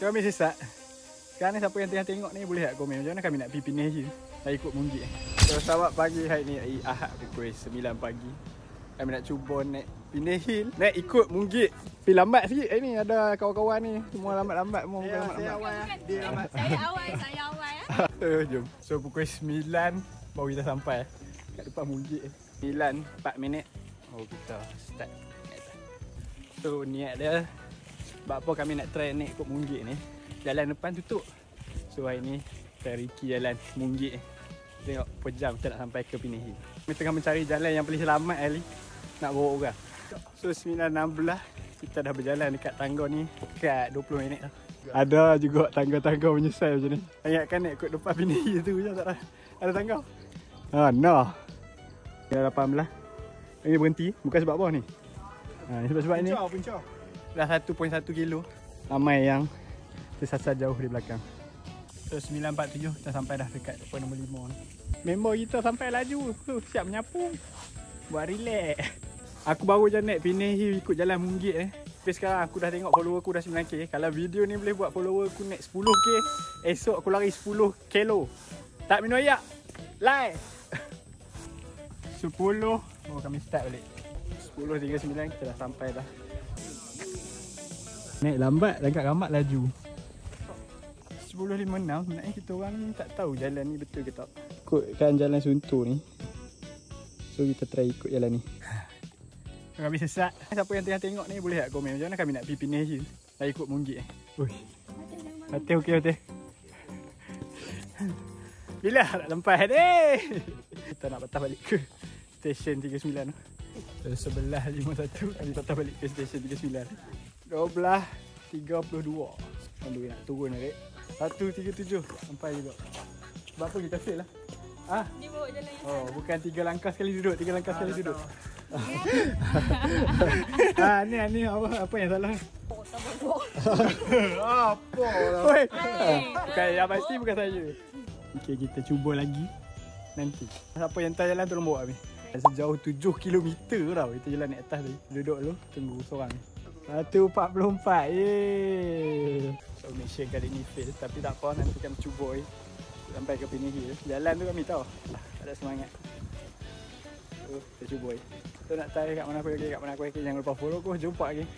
Kami sesat. Sekarang ni siapa yang tengah tengok ni boleh tak komen macam mana kami nak pergi Pinang Hill. Saya ikut Munggik. So selamat pagi hari ni, hari Ahad pukul 9 pagi. Kami nak cuba naik Pinang Hill. Naik ikut Munggik. Pergi lambat sikit hari ni, ada kawan-kawan ni. Semua lambat-lambat. Semua bukan lambat-lambat. Saya awal. Saya awal. Jom. So pukul 9 baru kita sampai kat depan Munggik. 9:04. Oh kita start. So niat dia sebab apa kami nak try naik ikut Munggik ni. Jalan depan tutup. So hari ni kita riki jalan Munggik. Tengok berapa jam kita nak sampai ke Pinang Hill. Kami tengah mencari jalan yang paling selamat kali nak bawa orang. So 9:16 kita dah berjalan dekat tangga ni dekat 20 minit dah. Ada juga tangga-tangga menyesal macam ni. Ingatkan naik ikut depan Pinang Hill tu je tak ada tangga. No. Dah 18. Ini berhenti bukan sebab apa ni. Ni sebab ini. Puncak. Dah 1.1 kilo. Ramai yang tersasar jauh di belakang. So 9:47 kita sampai dah dekat point nombor 5 ni. Member kita sampai laju. Siap menyapu. Buat relax. Aku baru je naik Pinang Hill ikut jalan Munggik ni. Tapi sekarang aku dah tengok follower aku dah 9k. Kalau video ni boleh buat follower aku naik 10k, esok aku lari 10 kilo. Tak minum ayak. Like. 10. Oh kami start balik. 10.39 kita dah sampai dah. Naik lambat dan kat Ramat laju. 10.56 sebenarnya kita orang ni tak tahu jalan ni betul ke tak. Ikutkan jalan Suntur ni. So kita try ikut jalan ni. Kami sesat. Siapa yang tengah tengok ni boleh tak komen macam mana kami nak pergi Pinang Hill. Saya ikut Munggik. Ui. Hati okey hati. Bila nak lempas ni? Kita nak patah balik ke stesen 39 tu. Sebelah 51 kami patah balik ke stesen 39. 12.32. Aduh nak turun ni. 1.37 sampai juga. Sebab apa kita fail lah. Dia bawa jalan yang oh, bukan 3 langkah sekali duduk, 3 langkah sekali duduk. Ni apa yang salah? Apa lah. Bukan yang pasti bukan saya. Okey, kita cuba lagi nanti. Siapa yang tahu jalan tolong bawa kami. Sejauh 7 km tau kita jalan naik atas tadi. Duduk dulu tunggu seorang. 1.44. Yeay. So mission kali ni fail tapi tak apa, nanti kami cuba sampai ke Pinang Hill. Jalan tu kami tahu. Tak ada semangat. So kita cuba. So nak try kat mana aku lagi, jangan lupa follow aku. Jumpa lagi.